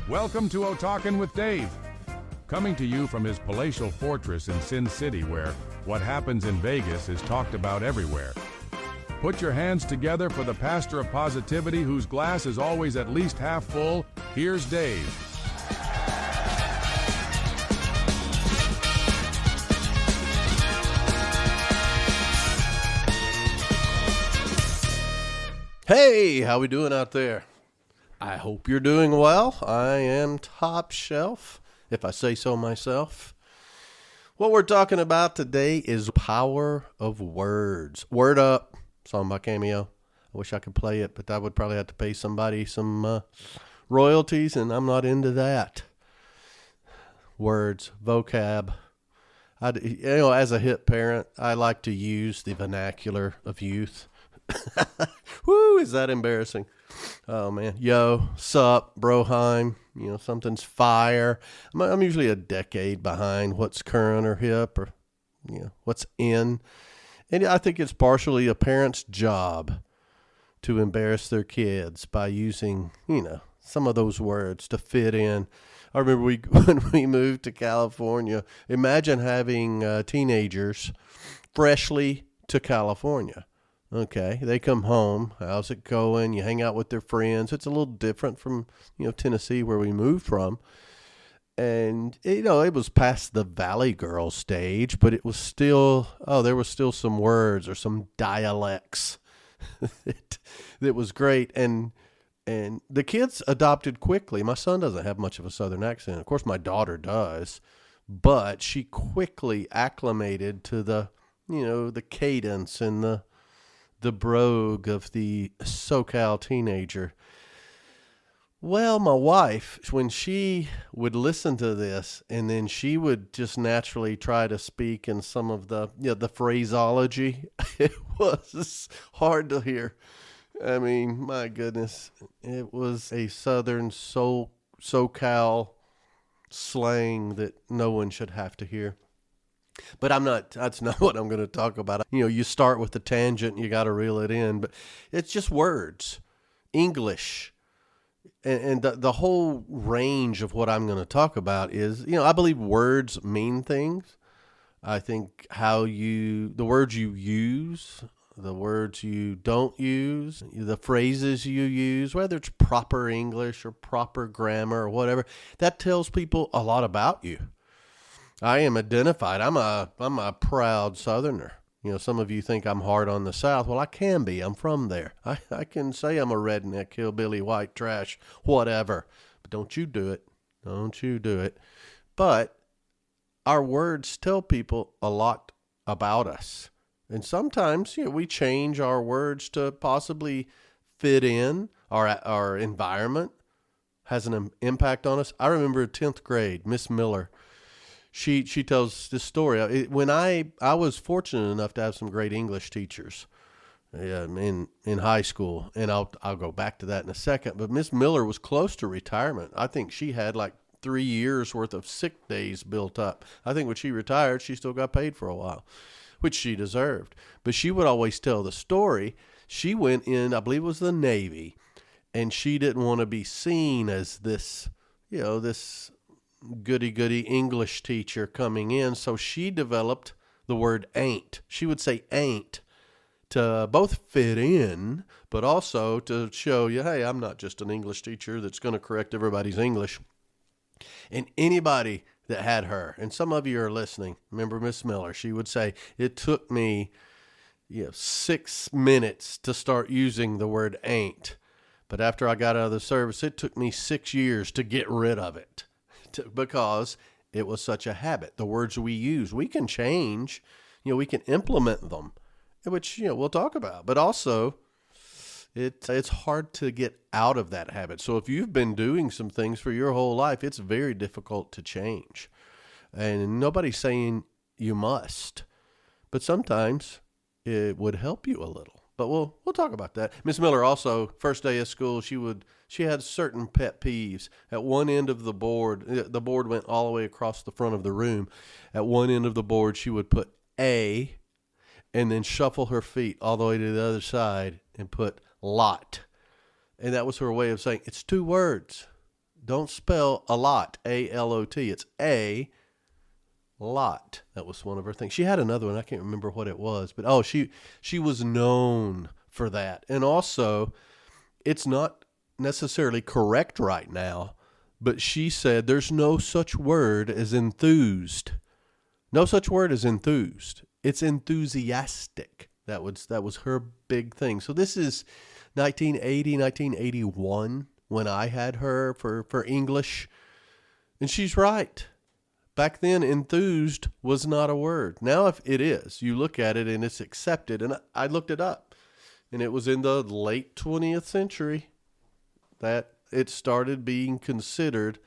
Welcome to Otakin with Dave, coming to you from his palatial fortress in Sin City, where what happens in Vegas is talked about everywhere. Put your hands together for the pastor of positivity whose glass is always at least half full. Here's Dave. Hey, how we doing out there? I hope you're doing well. I am top shelf, if I say so myself. What we're talking about today is power of words. Word Up, song by Cameo. I wish I could play it, but I would probably have to pay somebody some royalties, and I'm not into that. Words, vocab. As a hip parent, I like to use the vernacular of youth. Woo, is that embarrassing? Oh man, yo, sup, broheim, something's fire. I'm usually a decade behind what's current or hip or, what's in. And I think it's partially a parent's job to embarrass their kids by using, some of those words to fit in. I remember when we moved to California, imagine having teenagers freshly to California. Okay, they come home. How's it going? You hang out with their friends. It's a little different from, Tennessee where we moved from. And, it was past the Valley Girl stage, but it was still, there was still some words or some dialects that was great. And the kids adopted quickly. My son doesn't have much of a Southern accent. Of course, my daughter does, but she quickly acclimated to the cadence and the brogue of the SoCal teenager. Well, my wife, when she would listen to this, and then she would just naturally try to speak in some of the phraseology, it was hard to hear. I mean, my goodness, it was a Southern SoCal slang that no one should have to hear. But that's not what I'm going to talk about. You start with the tangent and you got to reel it in, but it's just words, English. And the whole range of what I'm going to talk about is, I believe words mean things. I think the words you use, the words you don't use, the phrases you use, whether it's proper English or proper grammar or whatever, that tells people a lot about you. I am identified. I'm a proud Southerner. Some of you think I'm hard on the South. Well, I can be. I'm from there. I can say I'm a redneck, hillbilly, white trash, whatever. But don't you do it. Don't you do it. But our words tell people a lot about us. And sometimes, we change our words to possibly fit in. Our environment has an impact on us. I remember 10th grade, Miss Miller. She tells this story. When I was fortunate enough to have some great English teachers in high school, and I'll go back to that in a second. But Miss Miller was close to retirement. I think she had like 3 years worth of sick days built up. I think when she retired, she still got paid for a while, which she deserved. But she would always tell the story. She went in, I believe it was the Navy, and she didn't want to be seen as this, this goody English teacher coming in. So she developed the word ain't. She would say ain't to both fit in, but also to show you, hey, I'm not just an English teacher that's going to correct everybody's English. And anybody that had her, and some of you are listening, remember Miss Miller, she would say, it took me 6 minutes to start using the word ain't. But after I got out of the service, it took me 6 years to get rid of it. Because it was such a habit. The words we use, we can change, we can implement them, which, we'll talk about. But also, it's hard to get out of that habit. So if you've been doing some things for your whole life, it's very difficult to change. And nobody's saying you must. But sometimes it would help you a little. But we'll talk about that. Miss Miller also, first day of school, she had certain pet peeves. At one end of the board went all the way across the front of the room. At one end of the board, she would put A and then shuffle her feet all the way to the other side and put lot. And that was her way of saying, it's 2 words. Don't spell a lot, A-L-O-T. It's a lot. That was one of her things. She had another one. I can't remember what it was, but she was known for that. And also, it's not necessarily correct right now, but she said there's no such word as enthused. No such word as enthused. It's enthusiastic. That was her big thing. So this is 1980, 1981 when I had her for English. And she's right. Back then, enthused was not a word. Now if it is, you look at it and it's accepted. And I looked it up. And it was in the late 20th century that it started being considered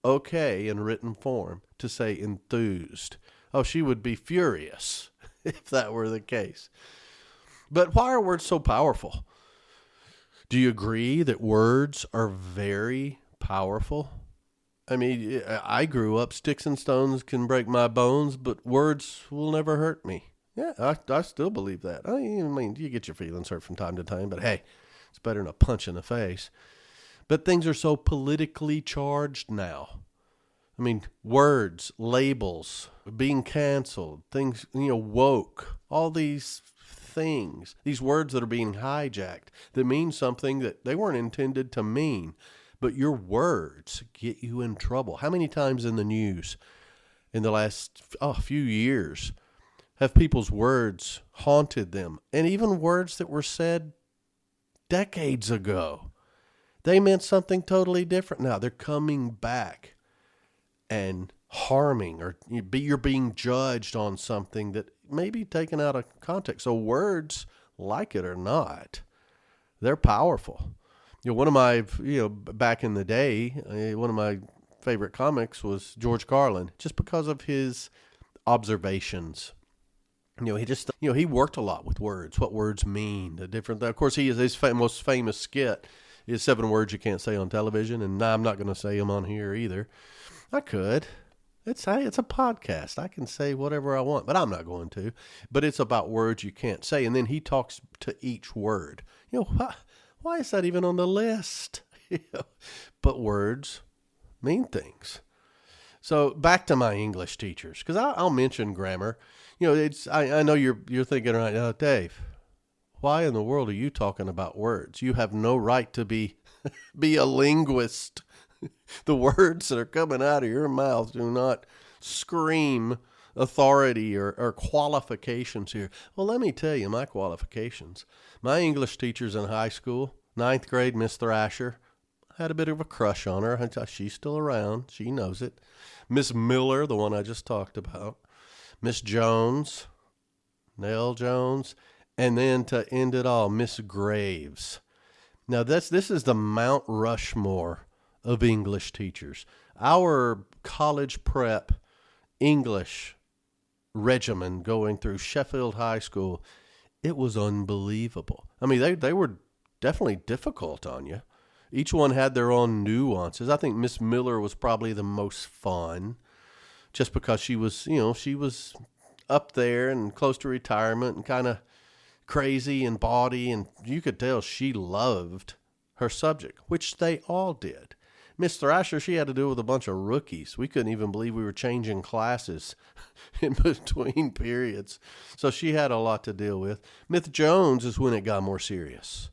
okay in written form to say enthused. Oh, she would be furious if that were the case. But why are words so powerful? Do you agree that words are very powerful? I mean, I grew up, sticks and stones can break my bones, but words will never hurt me. Yeah, I still believe that. I mean, you get your feelings hurt from time to time, but hey, it's better than a punch in the face. But things are so politically charged now. I mean, words, labels, being canceled, things, woke, all these things, these words that are being hijacked that mean something that they weren't intended to mean. But your words get you in trouble. How many times in the news in the last few years have people's words haunted them? And even words that were said decades ago. They meant something totally different now. They're coming back and harming, or you're being judged on something that may be taken out of context. So words, like it or not, they're powerful. One of my, back in the day, one of my favorite comics was George Carlin, just because of his observations. He worked a lot with words, what words mean, the different. Of course, his most famous skit is 7 words you can't say on television, and I'm not going to say them on here either. I could. It's a podcast. I can say whatever I want, but I'm not going to. But it's about words you can't say, and then he talks to each word. Why is that even on the list? But words mean things. So back to my English teachers, because I'll mention grammar. I know you're thinking right now, Dave, why in the world are you talking about words? You have no right to be a linguist. The words that are coming out of your mouth do not scream authority or qualifications here. Well, let me tell you my qualifications. My English teachers in high school, 9th grade, Miss Thrasher, had a bit of a crush on her. She's still around. She knows it. Miss Miller, the one I just talked about. Miss Jones, Nell Jones. And then to end it all, Miss Graves. Now this is the Mount Rushmore of English teachers. Our college prep English regimen going through Sheffield High School, it was unbelievable. I mean, they were definitely difficult on you. Each one had their own nuances. I think Miss Miller was probably the most fun, just because she was up there and close to retirement and kind of crazy and bawdy, and you could tell she loved her subject, which they all did. Miss Thrasher, she had to deal with a bunch of rookies. We couldn't even believe we were changing classes in between periods. So she had a lot to deal with. Miss Jones is when it got more serious.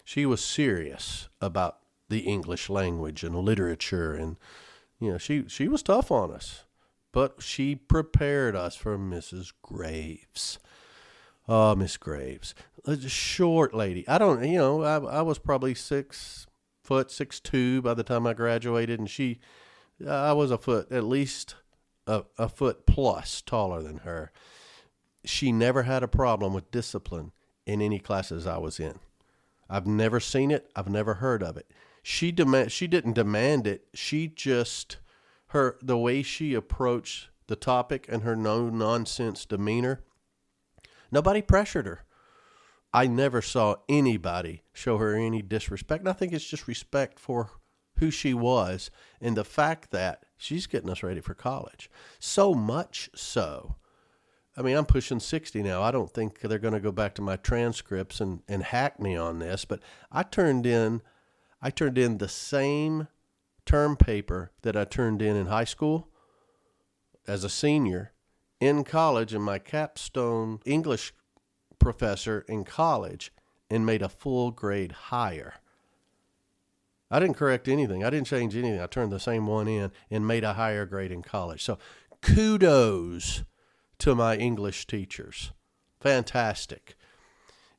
She was serious about the English language and literature, and she was tough on us. But she prepared us for Mrs. Graves. Oh, Miss Graves. A short lady. I was probably 6'2" by the time I graduated, and I was at least a foot plus taller than her. She never had a problem with discipline in any classes I was in. I've never seen it. I've never heard of it. She didn't demand it. She just, the way she approached the topic and her no-nonsense demeanor, nobody pressured her. I never saw anybody show her any disrespect. And I think it's just respect for who she was and the fact that she's getting us ready for college. So much so. I mean, I'm pushing 60 now. I don't think they're going to go back to my transcripts and hack me on this, but I turned in the same term paper that I turned in high school as a senior, in college, and my capstone English professor in college, and made a full grade higher. I didn't correct anything. I didn't change anything. I turned the same one in and made a higher grade in college. So kudos to my English teachers. Fantastic.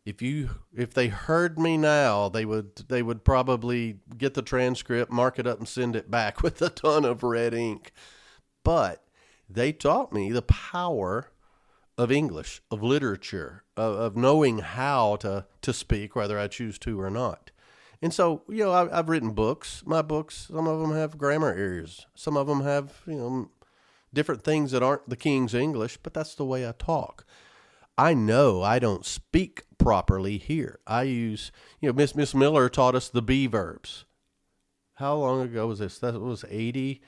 If they heard me now, they would probably get the transcript, mark it up, and send it back with a ton of red ink. But they taught me the power of English, of literature, of knowing how to speak, whether I choose to or not. And so, I've written books. My books, some of them have grammar errors. Some of them have, different things that aren't the King's English, but that's the way I talk. I know I don't speak properly here. I use, Miss Miller taught us the be verbs. How long ago was this? That was 80.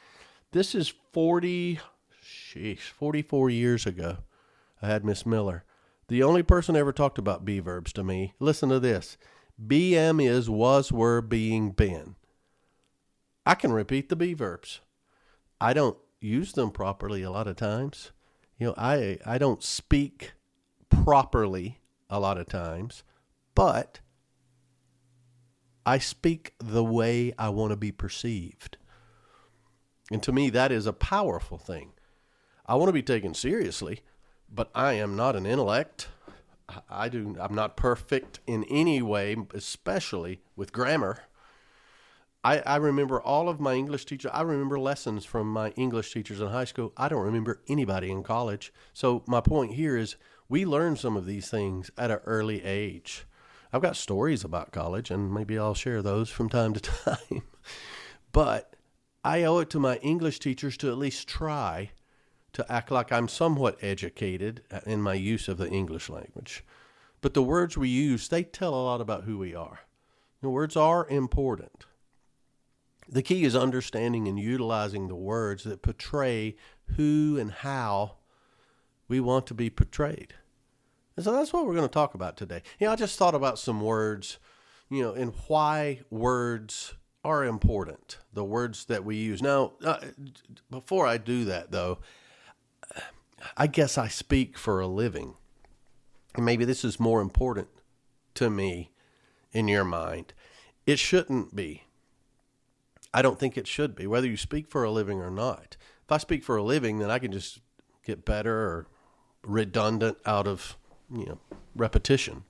This is 44 years ago. I had Miss Miller. The only person ever talked about be verbs to me. Listen to this. BM is was, were, being, been. I can repeat the be verbs. I don't use them properly a lot of times. I don't speak properly a lot of times, but I speak the way I want to be perceived. And to me, that is a powerful thing. I want to be taken seriously, but I am not an intellect. I'm not perfect in any way, especially with grammar. I remember all of my English teachers. I remember lessons from my English teachers in high school. I don't remember anybody in college. So my point here is we learn some of these things at an early age. I've got stories about college, and maybe I'll share those from time to time. But I owe it to my English teachers to at least try to act like I'm somewhat educated in my use of the English language. But the words we use, they tell a lot about who we are. The words are important. The key is understanding and utilizing the words that portray who and how we want to be portrayed. And so that's what we're going to talk about today. I just thought about some words, and why words are important, the words that we use. Now, before I do that, though, I guess I speak for a living. And maybe this is more important to me in your mind. It shouldn't be. I don't think it should be, whether you speak for a living or not. If I speak for a living, then I can just get better or redundant out of, repetition.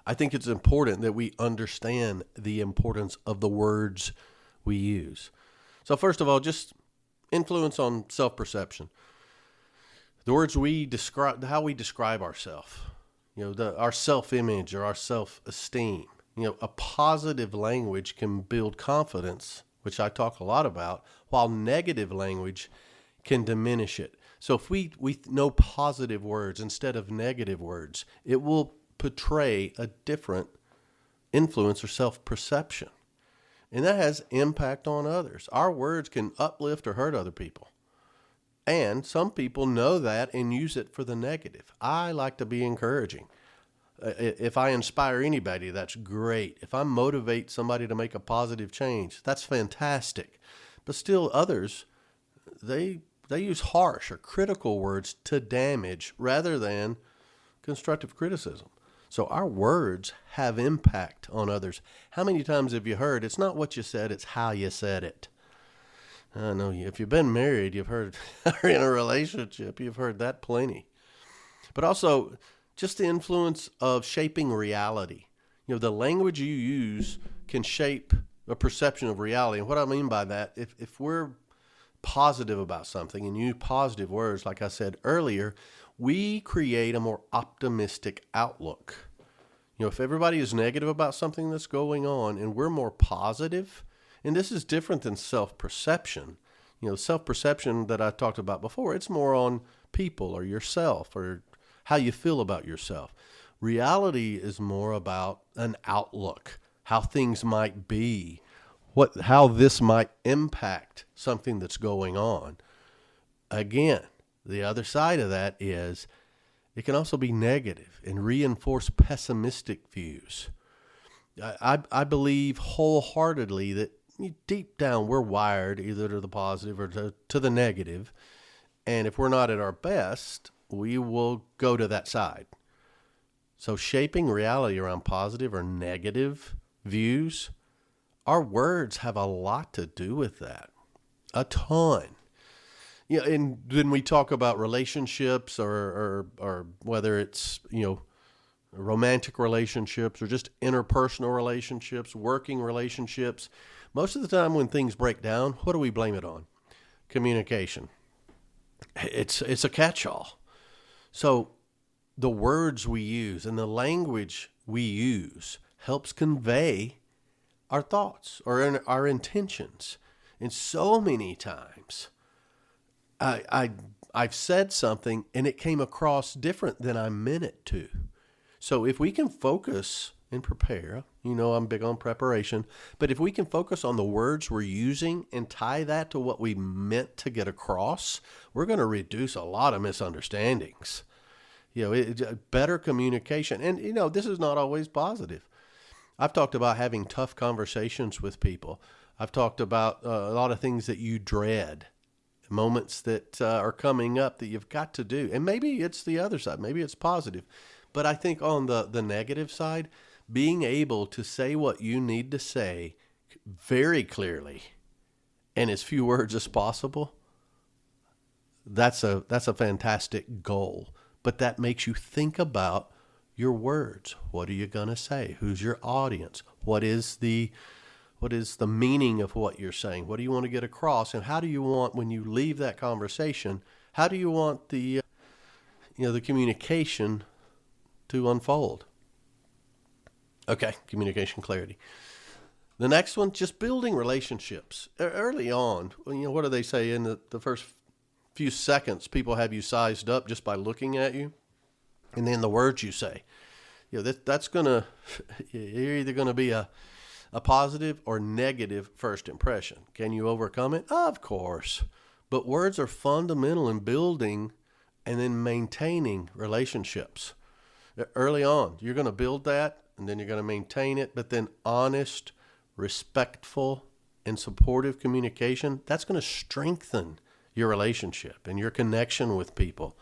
I think it's important that we understand the importance of the words we use. So first of all, just influence on self-perception. The words we describe, how we describe ourselves, our self-image or our self-esteem. A positive language can build confidence, which I talk a lot about, while negative language can diminish it. So if we know positive words instead of negative words, it will portray a different influence or self-perception. And that has impact on others. Our words can uplift or hurt other people. And some people know that and use it for the negative. I like to be encouraging. If I inspire anybody, that's great. If I motivate somebody to make a positive change, that's fantastic. But still others, they use harsh or critical words to damage rather than constructive criticism. So our words have impact on others. How many times have you heard, it's not what you said, it's how you said it? I know if you've been married, you've heard, or in a relationship, you've heard that plenty. But also, just the influence of shaping reality. The language you use can shape a perception of reality. And what I mean by that, if we're positive about something and use positive words, like I said earlier, we create a more optimistic outlook. If everybody is negative about something that's going on and we're more positive, and this is different than self-perception. Self-perception that I talked about before, it's more on people or yourself or how you feel about yourself. Reality is more about an outlook, how things might be, how this might impact something that's going on. Again, the other side of that is it can also be negative and reinforce pessimistic views. I believe wholeheartedly that deep down, we're wired either to the positive or to the negative. And if we're not at our best, we will go to that side. So shaping reality around positive or negative views, our words have a lot to do with that. A ton. And then we talk about relationships or whether it's, romantic relationships or just interpersonal relationships, working relationships. Most of the time when things break down, what do we blame it on? Communication. It's a catch-all. So the words we use and the language we use helps convey our thoughts or our intentions. And so many times I've said something and it came across different than I meant it to. So if we can focus and prepare, I'm big on preparation, but if we can focus on the words we're using and tie that to what we meant to get across, we're going to reduce a lot of misunderstandings. Better communication. And, this is not always positive. I've talked about having tough conversations with people. I've talked about a lot of things that you dread, moments that are coming up that you've got to do. And maybe it's the other side. Maybe it's positive. But I think on the negative side, being able to say what you need to say very clearly and as few words as possible, that's a fantastic goal. But that makes you think about your words. What are you going to say? Who's your audience? What is the meaning of what you're saying? What do you want to get across? And how do you want, when you leave that conversation, how do you want the communication to unfold? Okay, communication clarity. The next one, just building relationships. Early on, what do they say? In the first few seconds, people have you sized up just by looking at you. And then the words you say. That's going to, you're either going to be a positive or negative first impression. Can you overcome it? Of course. But words are fundamental in building and then maintaining relationships. Early on, you're going to build that and then you're going to maintain it. But then honest, respectful, and supportive communication, that's going to strengthen your relationship and your connection with people.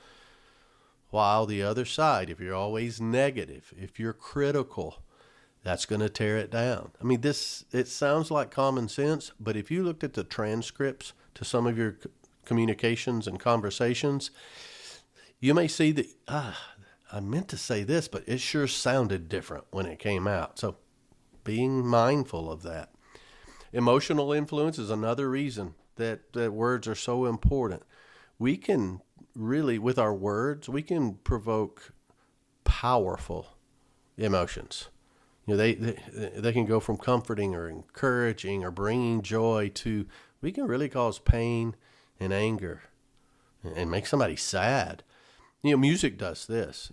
While the other side, if you're always negative, if you're critical, that's going to tear it down. I mean, it sounds like common sense, but if you looked at the transcripts to some of your communications and conversations, you may see that, I meant to say this, but it sure sounded different when it came out. So being mindful of that. Emotional influence is another reason that words are so important. We can really, with our words, we can provoke powerful emotions. They can go from comforting or encouraging or bringing joy to, we can really cause pain and anger and make somebody sad. Music does this.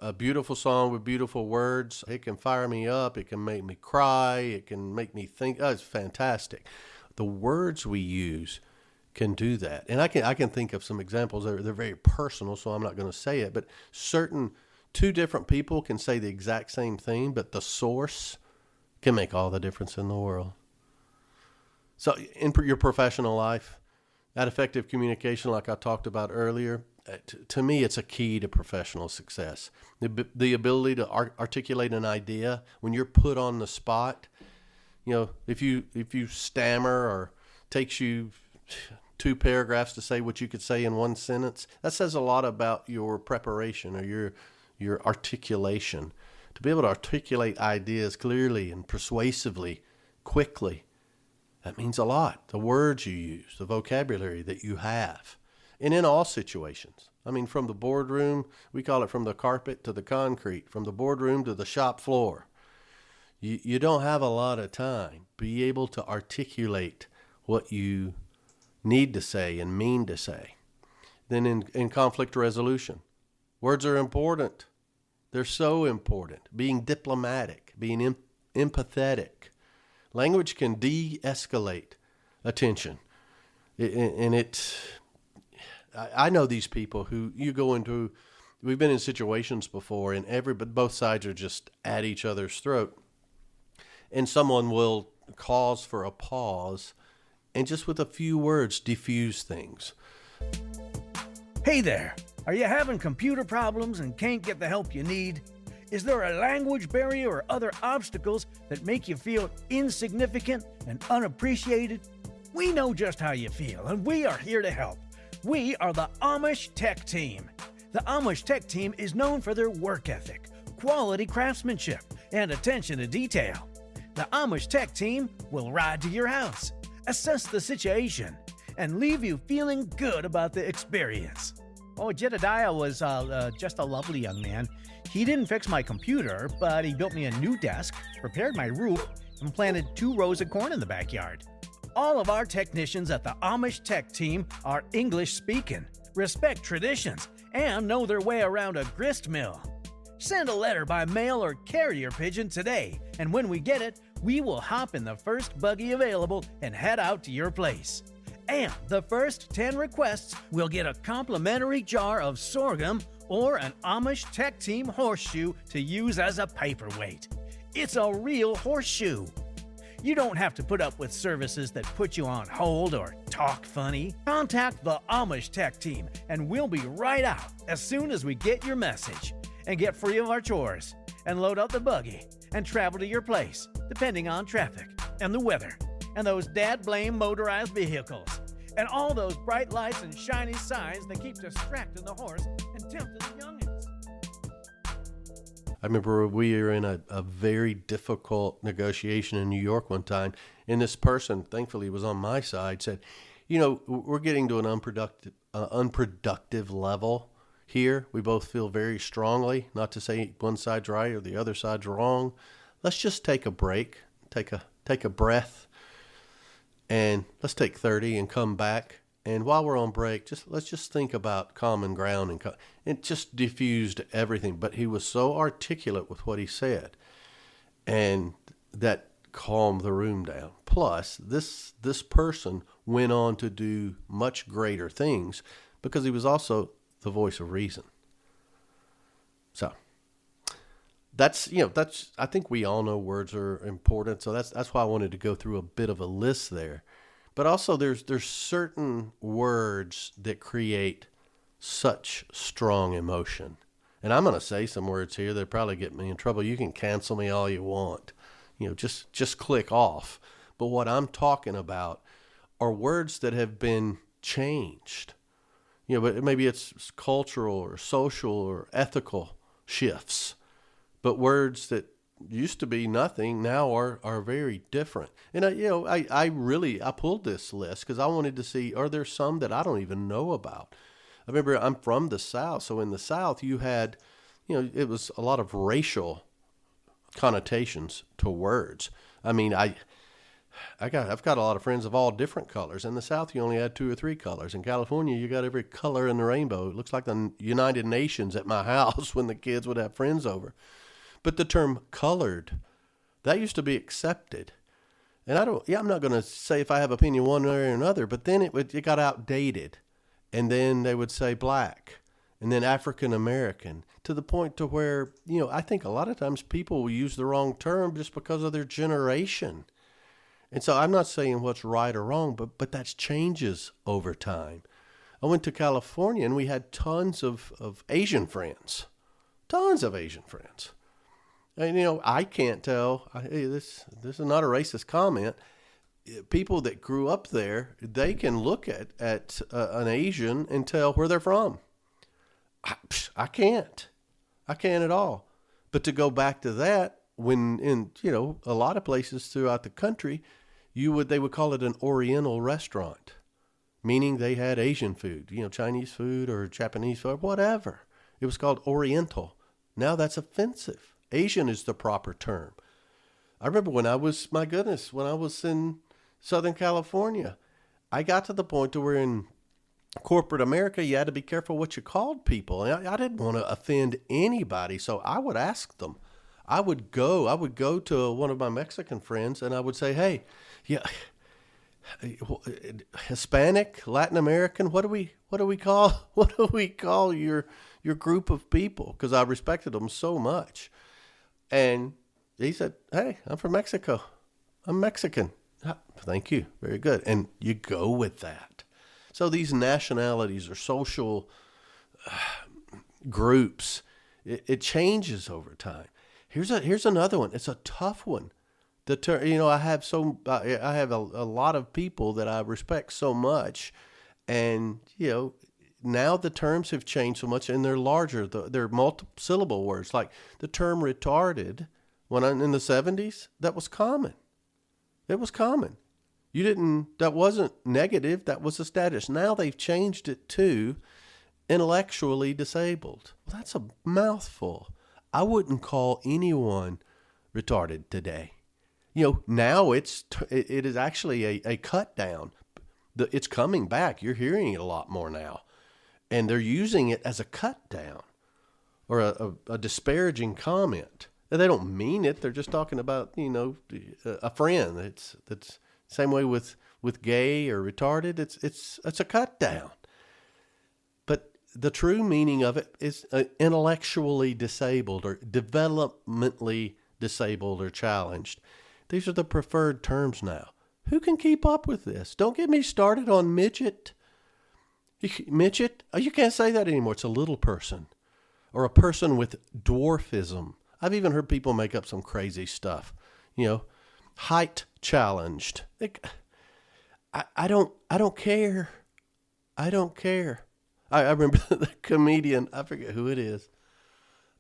A beautiful song with beautiful words, it can fire me up, it can make me cry, it can make me think, it's fantastic. The words we use can do that. And I can think of some examples. They're very personal, so I'm not going to say it, but two different people can say the exact same thing, but the source can make all the difference in the world. So in your professional life, that effective communication, like I talked about earlier, to me, it's a key to professional success. The ability to articulate an idea when you're put on the spot. If you stammer or takes you 2 paragraphs to say what you could say in 1 sentence, that says a lot about your preparation or your articulation. To be able to articulate ideas clearly and persuasively, quickly, that means a lot. The words you use, the vocabulary that you have. And in all situations. I mean, from the boardroom, we call it from the carpet to the concrete, from the boardroom to the shop floor. You don't have a lot of time. Be able to articulate what you need to say and mean to say. Then in conflict resolution, words are important. They're so important. Being diplomatic, being empathetic. Language can de-escalate a tension. I know these people who you go into, we've been in situations before and both sides are just at each other's throat. And someone will cause for a pause, and just with a few words diffuse things. Hey there! Are you having computer problems and can't get the help you need? Is there a language barrier or other obstacles that make you feel insignificant and unappreciated? We know just how you feel, and we are here to help. We are the Amish Tech Team. The Amish Tech Team is known for their work ethic, quality craftsmanship, and attention to detail. The Amish Tech Team will ride to your house, assess the situation, and leave you feeling good about the experience. Oh, Jedediah was just a lovely young man. He didn't fix my computer, but he built me a new desk, repaired my roof, and planted 2 rows of corn in the backyard. All of our technicians at the Amish Tech Team are English-speaking, respect traditions, and know their way around a grist mill. Send a letter by mail or carrier pigeon today, and when we get it, we will hop in the first buggy available and head out to your place. And the first 10 requests will get a complimentary jar of sorghum or an Amish Tech Team horseshoe to use as a paperweight. It's a real horseshoe. You don't have to put up with services that put you on hold or talk funny. Contact the Amish Tech Team and we'll be right out as soon as we get your message, and get free of our chores and load up the buggy and travel to your place, depending on traffic and the weather and those dad-blame motorized vehicles and all those bright lights and shiny signs that keep distracting the horse and tempting the youngins. I remember we were in a very difficult negotiation in New York one time, and this person, thankfully, was on my side, said, you know, we're getting to an unproductive level here. We both feel very strongly, not to say one side's right or the other side's wrong. Let's just take a break, take a breath, and let's take 30 and come back. And while we're on break, let's just think about common ground, and it just diffused everything. But he was so articulate with what he said, and that calmed the room down. Plus, this person went on to do much greater things because he was also the voice of reason. So that's I think we all know words are important. So that's why I wanted to go through a bit of a list there. But also there's certain words that create such strong emotion. And I'm going to say some words here that probably get me in trouble. You can cancel me all you want. Just click off. But what I'm talking about are words that have been changed. But maybe it's cultural or social or ethical shifts. But words that used to be nothing now are very different. And I pulled this list because I wanted to see, are there some that I don't even know about? I remember I'm from the South, so in the South you had, it was a lot of racial connotations to words. I mean, I've got a lot of friends of all different colors. In the South, you only had 2 or 3 colors. In California, you got every color in the rainbow. It looks like the United Nations at my house when the kids would have friends over. But the term colored, that used to be accepted. And I'm not going to say if I have opinion one way or another, but then it got outdated. And then they would say black, and then African American, to the point to where, I think a lot of times people will use the wrong term just because of their generation. And so I'm not saying what's right or wrong, but that changes over time. I went to California and we had tons of Asian friends. Tons of Asian friends. And, I can't tell. This is not a racist comment. People that grew up there, they can look at an Asian and tell where they're from. I can't. I can't at all. But to go back to that, when in a lot of places throughout the country, they would call it an Oriental restaurant, meaning they had Asian food, Chinese food or Japanese food, whatever. It was called Oriental. Now that's offensive. Asian is the proper term. I remember when I was in Southern California, I got to the point to where in corporate America, you had to be careful what you called people. And I didn't want to offend anybody, so I would ask them. I would go to one of my Mexican friends and I would say, hey, yeah, Hispanic, Latin American, what do we call your group of people? Because I respected them so much. And he said, hey, I'm from Mexico. I'm Mexican. Ah, thank you. Very good. And you go with that. So these nationalities or social groups, it changes over time. Here's another one. It's a tough one. I have a lot of people that I respect so much, and now the terms have changed so much, and they're larger. They're multi-syllable words. Like the term retarded, when in the 70s, that was common. It was common. That wasn't negative. That was a status. Now they've changed it to intellectually disabled. Well, that's a mouthful. I wouldn't call anyone retarded today. Now it is actually a cut down. It's coming back. You're hearing it a lot more now. And they're using it as a cut down or a disparaging comment. And they don't mean it. They're just talking about, a friend. That's same way with gay or retarded. It's a cut down. But the true meaning of it is intellectually disabled or developmentally disabled or challenged. These are the preferred terms now. Who can keep up with this? Don't get me started on midget. Midget? Oh, you can't say that anymore. It's a little person or a person with dwarfism. I've even heard people make up some crazy stuff. Height challenged. I don't care. I don't care. I remember the comedian. I forget who it is.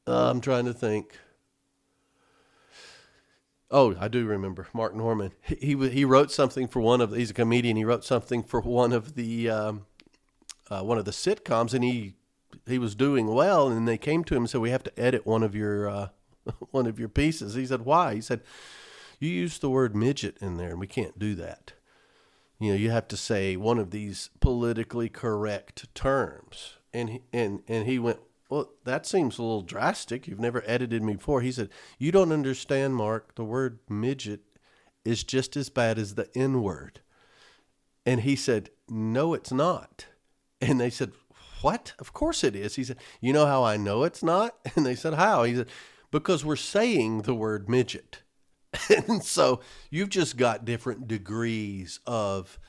I'm trying to think. Oh, I do remember Mark Norman. He wrote something for he's a comedian. He wrote something for one of the sitcoms, and he was doing well. And they came to him and said, "We have to edit one of your pieces." He said, "Why?" He said, "You used the word midget in there, and we can't do that. You have to say one of these politically correct terms." And he went, "Well, that seems a little drastic. You've never edited me before." He said, "You don't understand, Mark. The word midget is just as bad as the N-word." And he said, "No, it's not." And they said, "What? Of course it is." He said, "You know how I know it's not?" And they said, "How?" He said, "Because we're saying the word midget." And so you've just got different degrees of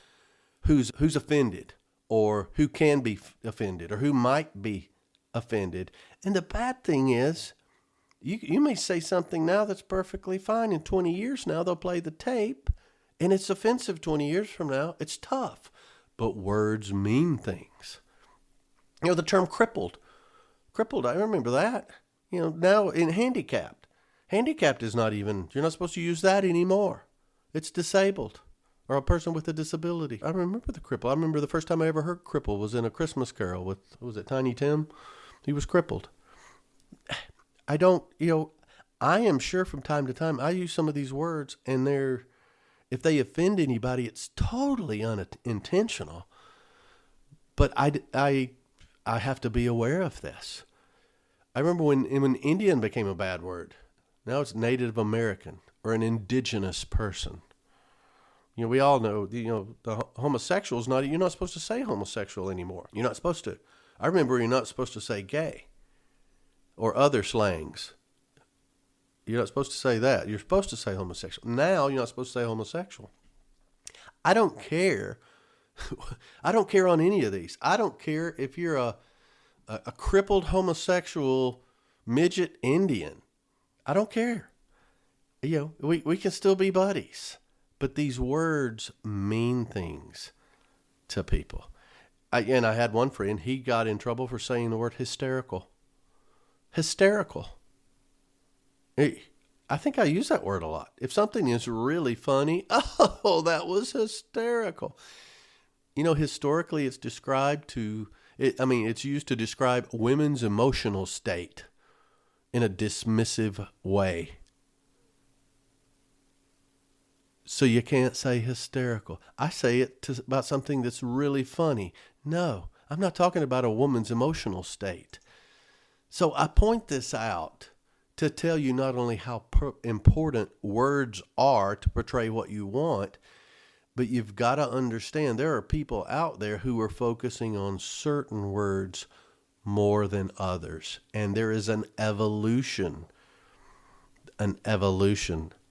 who's offended or who can be offended or who might be offended. And the bad thing is you may say something now that's perfectly fine. In 20 years now, they'll play the tape and it's offensive 20 years from now. It's tough, but words mean things. The term crippled, I remember that. Now in handicapped is not even, you're not supposed to use that anymore. It's disabled or a person with a disability. I remember the cripple. I remember the first time I ever heard cripple was in A Christmas Carol with, was it Tiny Tim? He was crippled. I am sure from time to time I use some of these words and if they offend anybody, it's totally unintentional. But I have to be aware of this. I remember when Indian became a bad word. Now it's Native American or an indigenous person. We all know, the homosexual is you're not supposed to say homosexual anymore. You're not supposed to. I remember you're not supposed to say gay or other slangs. You're not supposed to say that. You're supposed to say homosexual. Now you're not supposed to say homosexual. I don't care. I don't care on any of these. I don't care if you're a crippled homosexual midget Indian. I don't care. We can still be buddies. But these words mean things to people. I had one friend, he got in trouble for saying the word hysterical. Hysterical. I think I use that word a lot. If something is really funny, oh, that was hysterical. Historically it's it's used to describe women's emotional state in a dismissive way. So you can't say hysterical. I say it about something that's really funny. No, I'm not talking about a woman's emotional state. So I point this out to tell you not only how important words are to portray what you want, but you've got to understand there are people out there who are focusing on certain words more than others. And there is an evolution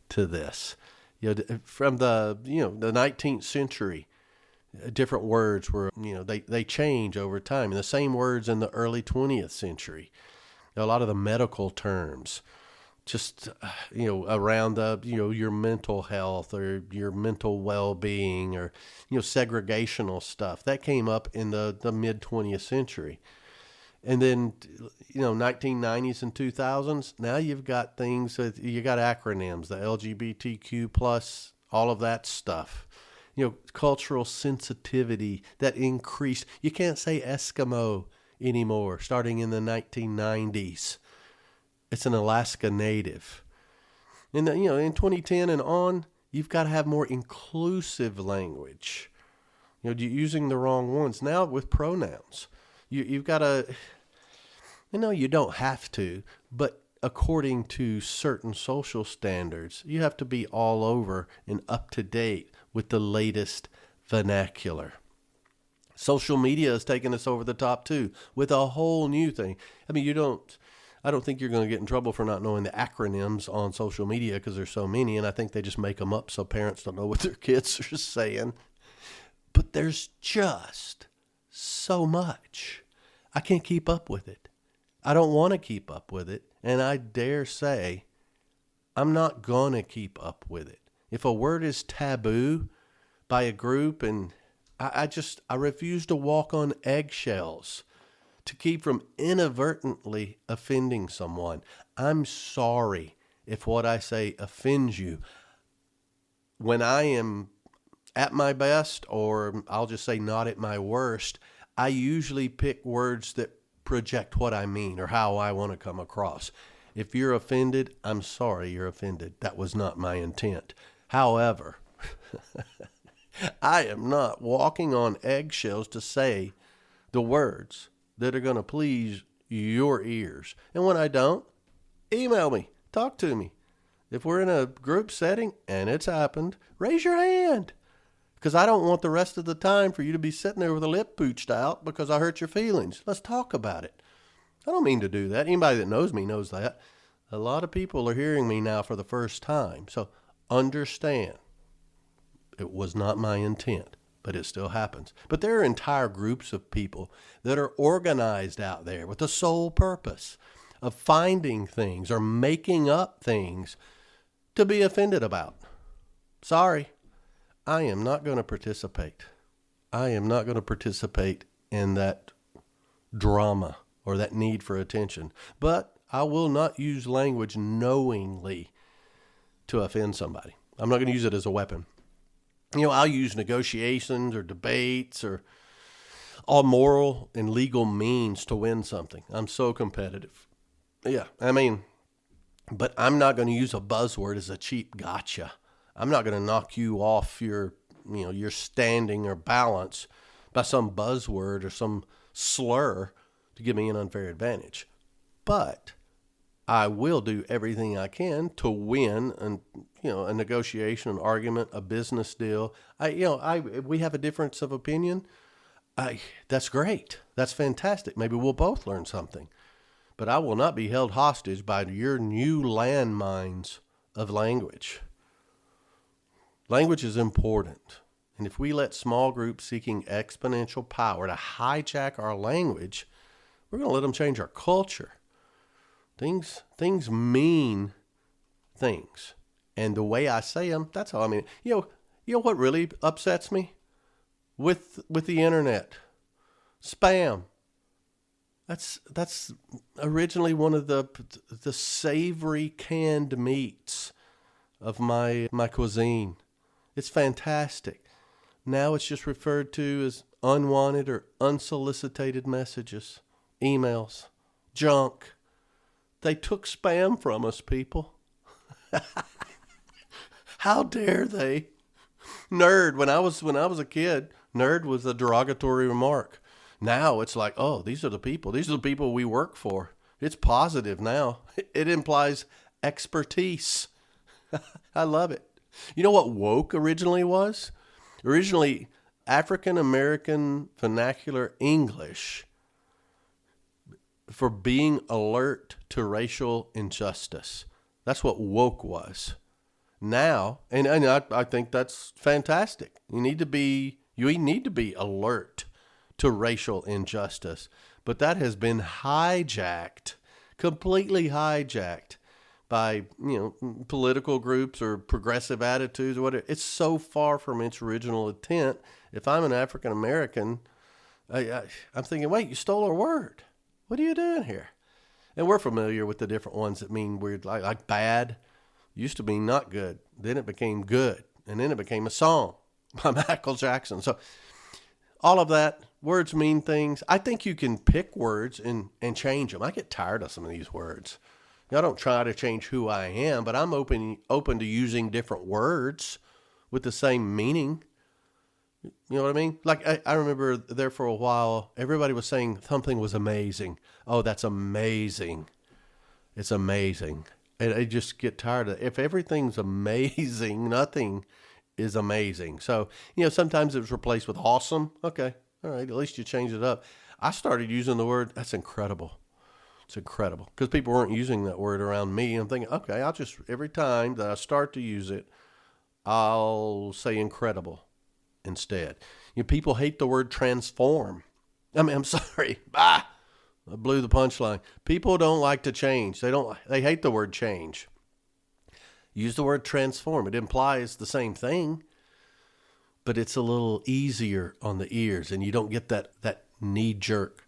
to this. From the 19th century, different words were, they change over time. And the same words in the early 20th century. A lot of the medical terms, just, around the, your mental health or your mental well-being or, segregational stuff, that came up in the mid 20th century. And then, 1990s and 2000s, now you've got things, you got acronyms, the LGBTQ plus, all of that stuff. Cultural sensitivity that increased. You can't say Eskimo anymore, starting in the 1990s. It's an Alaska Native. And, in 2010 and on, you've got to have more inclusive language. Using the wrong ones. Now with pronouns, you've got to, you don't have to, but according to certain social standards, you have to be all over and up to date with the latest vernacular. Social media has taken us over the top too, with a whole new thing. I mean, I don't think you're going to get in trouble for not knowing the acronyms on social media because there's so many, and I think they just make them up so parents don't know what their kids are saying. But there's just so much. I can't keep up with it. I don't want to keep up with it, and I dare say I'm not going to keep up with it. If a word is taboo by a group, and I refuse to walk on eggshells to keep from inadvertently offending someone. I'm sorry if what I say offends you. When I am at my best, or I'll just say not at my worst, I usually pick words that project what I mean or how I want to come across. If you're offended, I'm sorry you're offended. That was not my intent. However, I am not walking on eggshells to say the words that are going to please your ears. And when I don't, email me, talk to me. If we're in a group setting and it's happened, raise your hand. Because I don't want the rest of the time for you to be sitting there with a lip pooched out because I hurt your feelings. Let's talk about it. I don't mean to do that. Anybody that knows me knows that. A lot of people are hearing me now for the first time. So understand, it was not my intent, but it still happens. But there are entire groups of people that are organized out there with the sole purpose of finding things or making up things to be offended about. Sorry, I am not going to participate. I am not going to participate in that drama or that need for attention. But I will not use language knowingly to offend somebody. I'm not going to use it as a weapon. I'll use negotiations or debates or all moral and legal means to win something. I'm so competitive. Yeah, but I'm not going to use a buzzword as a cheap gotcha. I'm not going to knock you off your standing or balance by some buzzword or some slur to give me an unfair advantage. But I will do everything I can to win a negotiation, an argument, a business deal. We have a difference of opinion. That's great. That's fantastic. Maybe we'll both learn something. But I will not be held hostage by your new landmines of language. Language is important. And if we let small groups seeking exponential power to hijack our language, we're going to let them change our culture. Things mean things. And the way I say them, that's all I mean. You know what really upsets me? With the internet. Spam. That's originally one of the savory canned meats of my cuisine. It's fantastic. Now it's just referred to as unwanted or unsolicited messages, emails, junk. They took spam from us, people. How dare they? Nerd. When I was a kid, nerd was a derogatory remark. Now it's like, oh, these are the people. These are the people we work for. It's positive now. It implies expertise. I love it. You know what woke originally was? Originally, African American vernacular English for being alert to racial injustice. That's what woke was. now, and I think that's fantastic. You need to be alert to racial injustice, but that has been completely hijacked by, political groups or progressive attitudes or whatever. It's so far from its original intent. If I'm an African American, I'm thinking, wait, you stole our word. What are you doing here? And we're familiar with the different ones that mean weird, like bad. Used to mean not good. Then it became good. And then it became a song by Michael Jackson. So all of that, words mean things. I think you can pick words and change them. I get tired of some of these words. I don't try to change who I am, but I'm open to using different words with the same meaning. You know what I mean? Like, I remember there for a while, everybody was saying something was amazing. Oh, that's amazing. It's amazing. And I just get tired of it. If everything's amazing, nothing is amazing. So, sometimes it was replaced with awesome. Okay. All right. At least you changed it up. I started using the word, that's incredible. It's incredible. Because people weren't using that word around me. And I'm thinking, okay, every time that I start to use it, I'll say incredible instead. People hate the word transform. I'm sorry. I blew the punchline. People don't like to change. They hate the word change. Use the word transform. It implies the same thing, but it's a little easier on the ears and you don't get that knee-jerk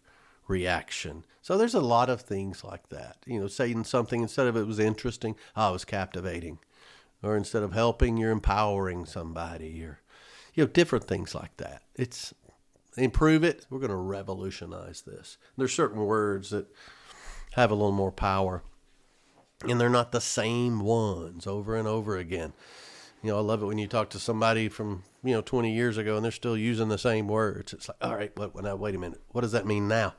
reaction. So there's a lot of things like that. Saying something, instead of it was interesting, it was captivating. Or instead of helping, you're empowering somebody, or different things like that. It's improve it. We're going to revolutionize this. There's certain words that have a little more power, and they're not the same ones over and over again. I love it when you talk to somebody from 20 years ago and they're still using the same words. It's like, all right, wait a minute. What does that mean now?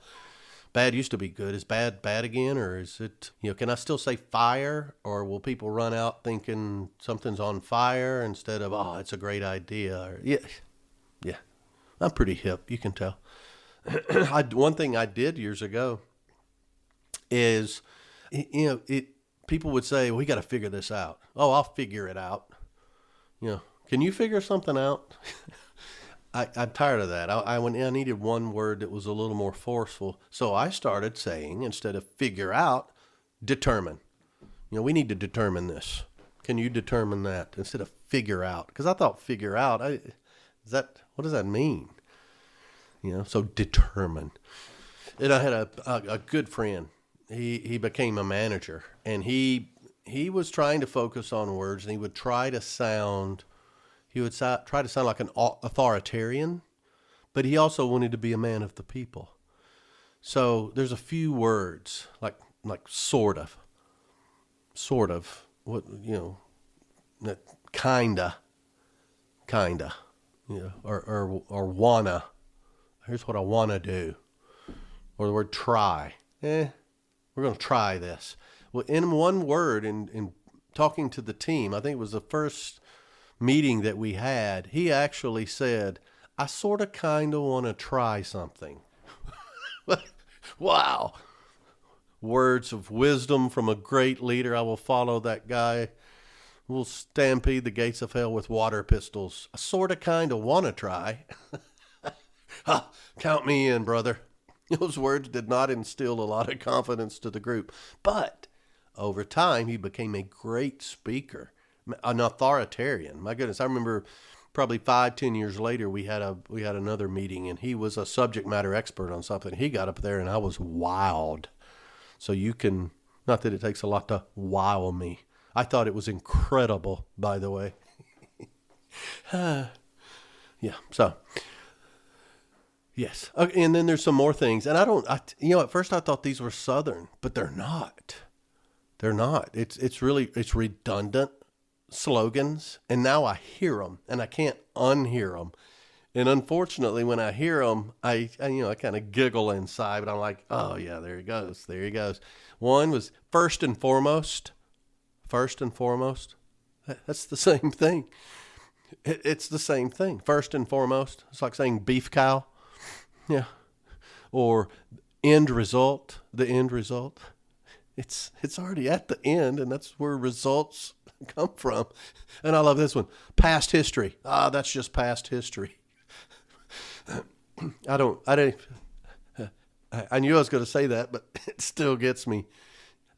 Bad used to be good. Is bad again? Or is it, can I still say fire? Or will people run out thinking something's on fire instead of, oh, it's a great idea? Or, yeah. I'm pretty hip. You can tell. One thing I did years ago is, people would say, well, we got to figure this out. Oh, I'll figure it out. Can you figure something out? I'm tired of that. I needed one word that was a little more forceful. So I started saying, instead of figure out, determine. We need to determine this. Can you determine that? Instead of figure out. Because I thought figure out, what does that mean? So determine. And I had a good friend. He became a manager. And he was trying to focus on words. And he would try to sound like an authoritarian, but he also wanted to be a man of the people. So there's a few words like sort of, what, kinda, or wanna. Here's what I wanna do. Or the word try. We're going to try this. Well, in one word, in talking to the team, I think it was the first meeting that we had, he actually said, I sort of kind of want to try something. Wow. Words of wisdom from a great leader. I will follow that guy. We'll stampede the gates of hell with water pistols. I sort of kind of want to try. Count me in, brother. Those words did not instill a lot of confidence to the group. But over time, he became a great speaker. An authoritarian. My goodness, I remember probably 5-10 years later, we had another meeting, and he was a subject matter expert on something. He got up there, and I was wowed. So not that it takes a lot to wow me. I thought it was incredible, by the way. Yeah. So, yes. Okay, and then there's some more things, and at first I thought these were Southern, but they're not. They're not. It's redundant slogans, and now I hear them and I can't unhear them. And unfortunately, when I hear them, I kind of giggle inside, but I'm like, oh yeah, there he goes. One was first and foremost. That's the same thing. It's the same thing. First and foremost. It's like saying beef cow. Yeah. Or end result, the end result. It's already at the end, and that's where results come from? And I love this one. Past history. That's just past history. I knew I was going to say that, but it still gets me.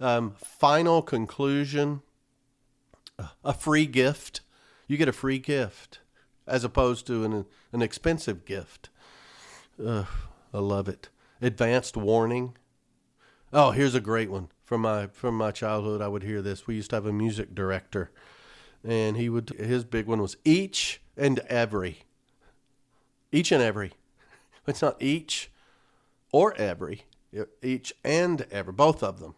Final conclusion. A free gift. You get a free gift as opposed to an expensive gift. I love it. Advanced warning. Oh, here's a great one from my childhood. I would hear this. We used to have a music director, and his big one was each and every. Each and every. It's not each or every. Each and every. Both of them.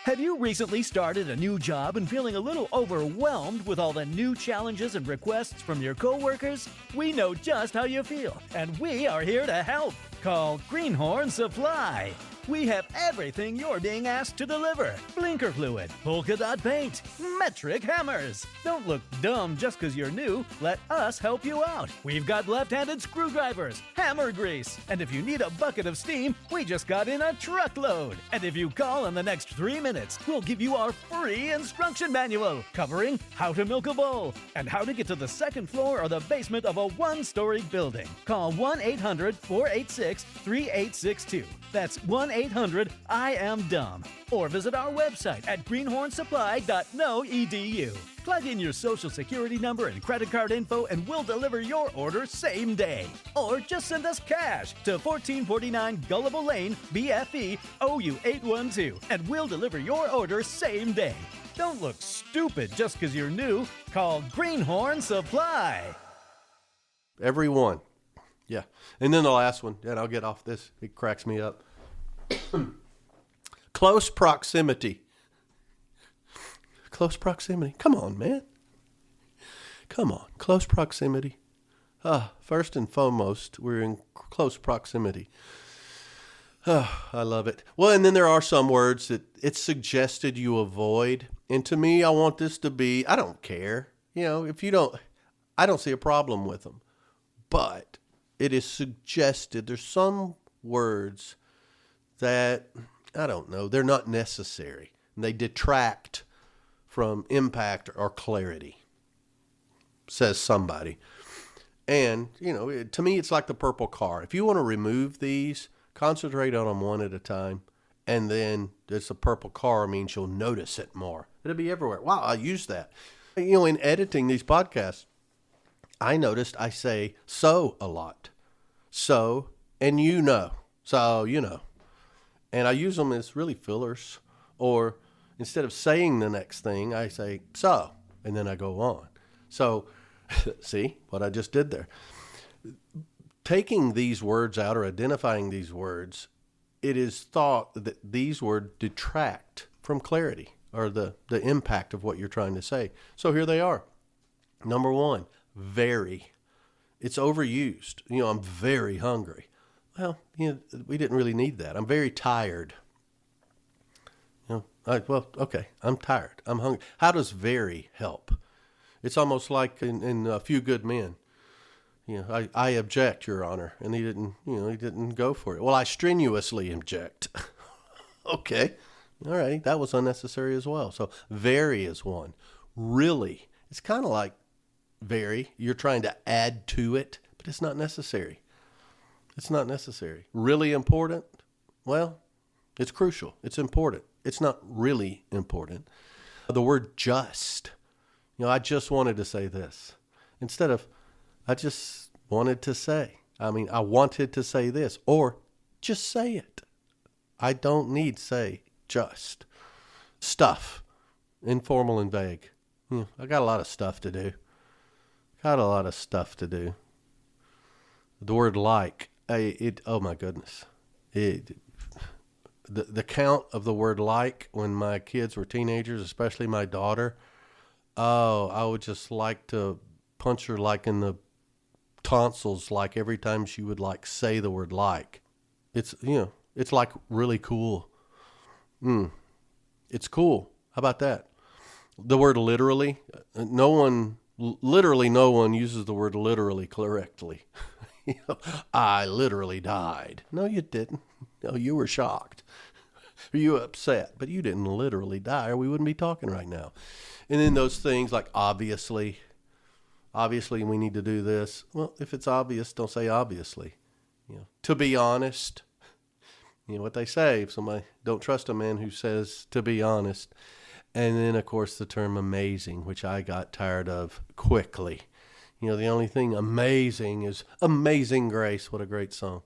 Have you recently started a new job and feeling a little overwhelmed with all the new challenges and requests from your coworkers? We know just how you feel, and we are here to help. Call Greenhorn Supply. We have everything you're being asked to deliver. Blinker fluid, polka dot paint, metric hammers. Don't look dumb just because you're new. Let us help you out. We've got left-handed screwdrivers, hammer grease, and if you need a bucket of steam, we just got in a truckload. And if you call in the next 3 minutes, we'll give you our free instruction manual covering how to milk a bull and how to get to the second floor or the basement of a one-story building. Call 1-800-486-3862. That's 1-800-I-AM-DUMB. Or visit our website at greenhornsupply.no.edu. Plug in your social security number and credit card info and we'll deliver your order same day. Or just send us cash to 1449 Gullible Lane, BFE, OU 812, and we'll deliver your order same day. Don't look stupid just because you're new. Call Greenhorn Supply. Everyone. Yeah. And then the last one, and I'll get off this. It cracks me up. Close proximity. Close proximity. Come on, man. Come on. Close proximity. First and foremost, we're in close proximity. I love it. Well, and then there are some words that it's suggested you avoid. And to me, I want this to be, I don't care. If you don't, I don't see a problem with them. But it is suggested there's some words that, I don't know, they're not necessary. And they detract from impact or clarity, says somebody. And, to me, it's like the purple car. If you want to remove these, concentrate on them one at a time. And then it's a purple car means you'll notice it more. It'll be everywhere. Wow, I use that. In editing these podcasts, I noticed I say so a lot. So, and so, and I use them as really fillers, or instead of saying the next thing, I say so, and then I go on. So, see what I just did there? Taking these words out or identifying these words, it is thought that these words detract from clarity or the impact of what you're trying to say. So here they are. Number one, very. It's overused. I'm very hungry. Well, we didn't really need that. I'm very tired. Okay, I'm tired. I'm hungry. How does very help? It's almost like in A Few Good Men. I object, Your Honor. And he didn't go for it. Well, I strenuously object. Okay. All right. That was unnecessary as well. So very is one. Really. It's kind of like very. You're trying to add to it, but it's not necessary. It's not necessary. Really important? Well, it's crucial. It's important. It's not really important. The word just. I just wanted to say this. Instead of, I just wanted to say. I wanted to say this. Or, just say it. I don't need say just. Stuff. Informal and vague. I got a lot of stuff to do. The word like. Oh my goodness. The count of the word like when my kids were teenagers, especially my daughter. Oh, I would just like to punch her like in the tonsils, like every time she would say the word like. It's like really cool. It's cool. How about that? The word literally, no one uses the word literally correctly. I literally died. No, you didn't. No, you were shocked. You were upset, but you didn't literally die or we wouldn't be talking right now. And then those things like obviously we need to do this. Well, if it's obvious, don't say obviously. To be honest, what they say, if somebody don't trust a man who says to be honest. And then, of course, the term amazing, which I got tired of quickly. The only thing amazing is Amazing Grace. What a great song.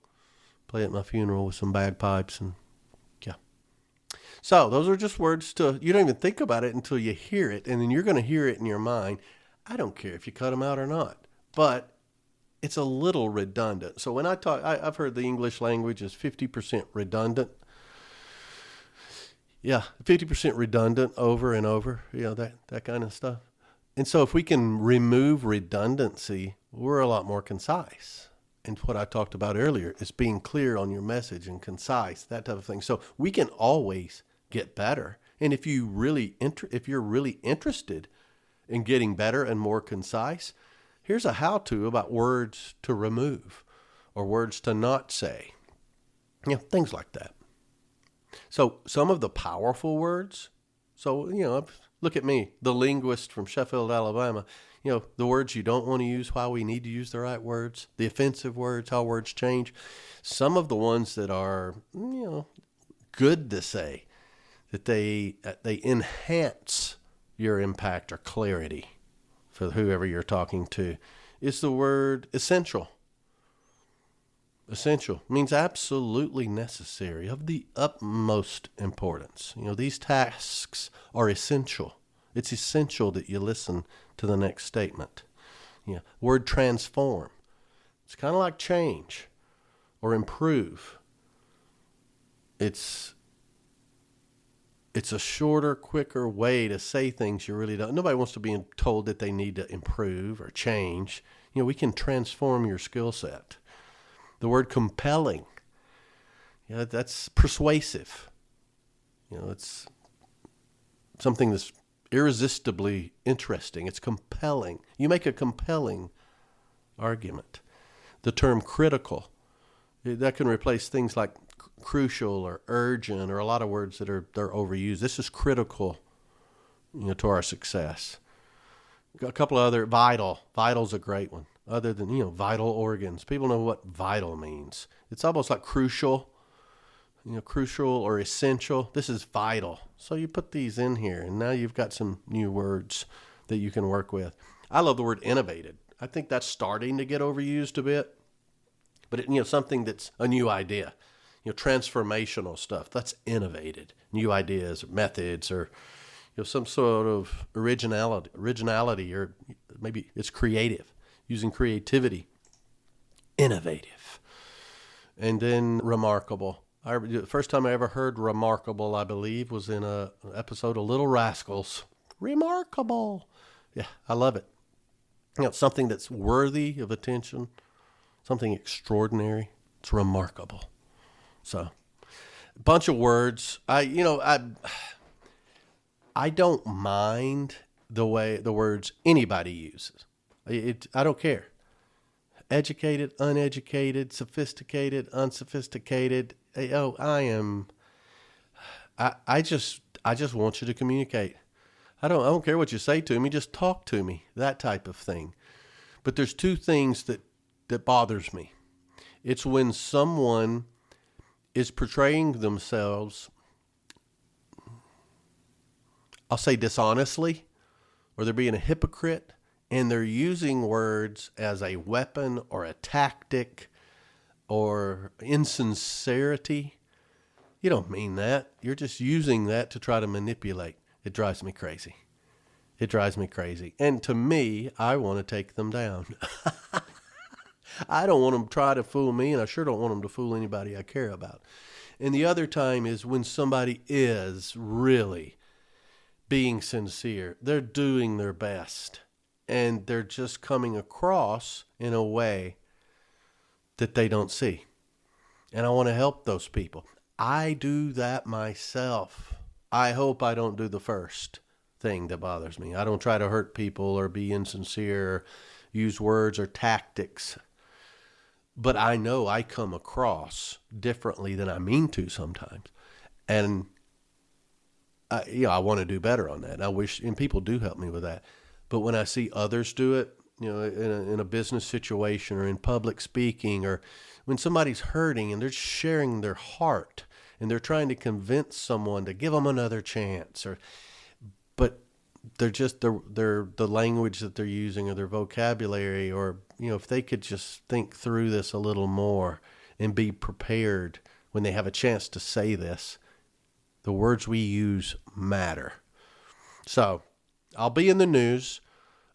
Play at my funeral with some bagpipes and yeah. So those are just words you don't even think about it until you hear it. And then you're going to hear it in your mind. I don't care if you cut them out or not, but it's a little redundant. So when I talk, I've heard the English language is 50% redundant. Yeah, 50% redundant over and over, that kind of stuff. And so if we can remove redundancy, we're a lot more concise. And what I talked about earlier is being clear on your message and concise, that type of thing. So we can always get better. And if you're really interested in getting better and more concise, here's a how-to about words to remove or words to not say. Things like that. So some of the powerful words, look at me, the linguist from Sheffield, Alabama, the words you don't want to use, why we need to use the right words, the offensive words, how words change. Some of the ones that are, good to say, that they enhance your impact or clarity for whoever you're talking to, is the word essential. Essential means absolutely necessary, of the utmost importance. These tasks are essential. It's essential that you listen to the next statement. Word transform. It's kind of like change or improve. It's a shorter, quicker way to say things you really don't. Nobody wants to be told that they need to improve or change. We can transform your skill set. The word compelling, that's persuasive. It's something that's irresistibly interesting. It's compelling. You make a compelling argument. The term critical, that can replace things like crucial or urgent or a lot of words that they're overused. This is critical, to our success. A couple of other vital. Vital's a great one. Other than, vital organs. People know what vital means. It's almost like crucial, crucial or essential. This is vital. So you put these in here, and now you've got some new words that you can work with. I love the word innovated. I think that's starting to get overused a bit. But, something that's a new idea. Transformational stuff. That's innovated. New ideas or methods or, some sort of originality or maybe it's creative. Using creativity, innovative, and then remarkable. The first time I ever heard remarkable, I believe, was in an episode of Little Rascals. Remarkable. Yeah, I love it. Something that's worthy of attention, something extraordinary. It's remarkable. So, a bunch of words. I don't mind the words anybody uses. I don't care. Educated, uneducated, sophisticated, unsophisticated. I just want you to communicate. I don't care what you say to me. Just talk to me. That type of thing. But there's two things that bothers me. It's when someone is portraying themselves, I'll say dishonestly, or they're being a hypocrite. And they're using words as a weapon or a tactic or insincerity. You don't mean that. You're just using that to try to manipulate. It drives me crazy. It drives me crazy. And to me, I want to take them down. I don't want them to try to fool me, and I sure don't want them to fool anybody I care about. And the other time is when somebody is really being sincere. They're doing their best. And they're just coming across in a way that they don't see. And I want to help those people. I do that myself. I hope I don't do the first thing that bothers me. I don't try to hurt people or be insincere or use words or tactics. But I know I come across differently than I mean to sometimes. And I want to do better on that. And I wish, and people do help me with that. But when I see others do it, in a business situation or in public speaking, or when somebody's hurting and they're sharing their heart and they're trying to convince someone to give them another chance, but they're just the language that they're using or their vocabulary, or if they could just think through this a little more and be prepared when they have a chance to say this. The words we use matter. So I'll be in the news.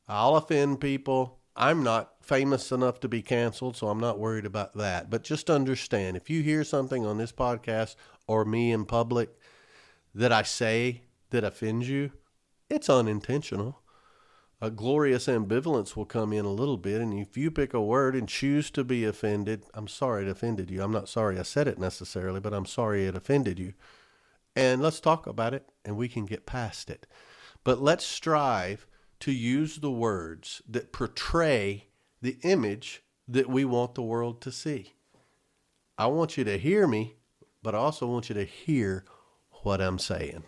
I'll offend people. I'm not famous enough to be canceled, so I'm not worried about that. But just understand, if you hear something on this podcast or me in public that I say that offends you, it's unintentional. A glorious ambivalence will come in a little bit, and if you pick a word and choose to be offended, I'm sorry it offended you. I'm not sorry I said it necessarily, but I'm sorry it offended you. And let's talk about it, and we can get past it. But let's strive to use the words that portray the image that we want the world to see. I want you to hear me, but I also want you to hear what I'm saying.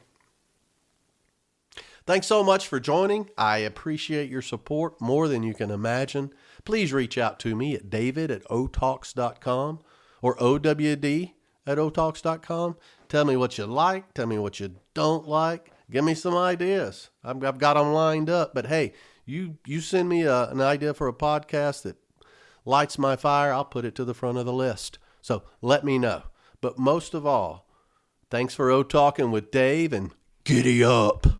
Thanks so much for joining. I appreciate your support more than you can imagine. Please reach out to me at david@otalks.com or owd@otalks.com. Tell me what you like. Tell me what you don't like. Give me some ideas. I've got them lined up. But hey, you send me an idea for a podcast that lights my fire, I'll put it to the front of the list. So let me know. But most of all, thanks for O-Talking with Dave, and giddy up.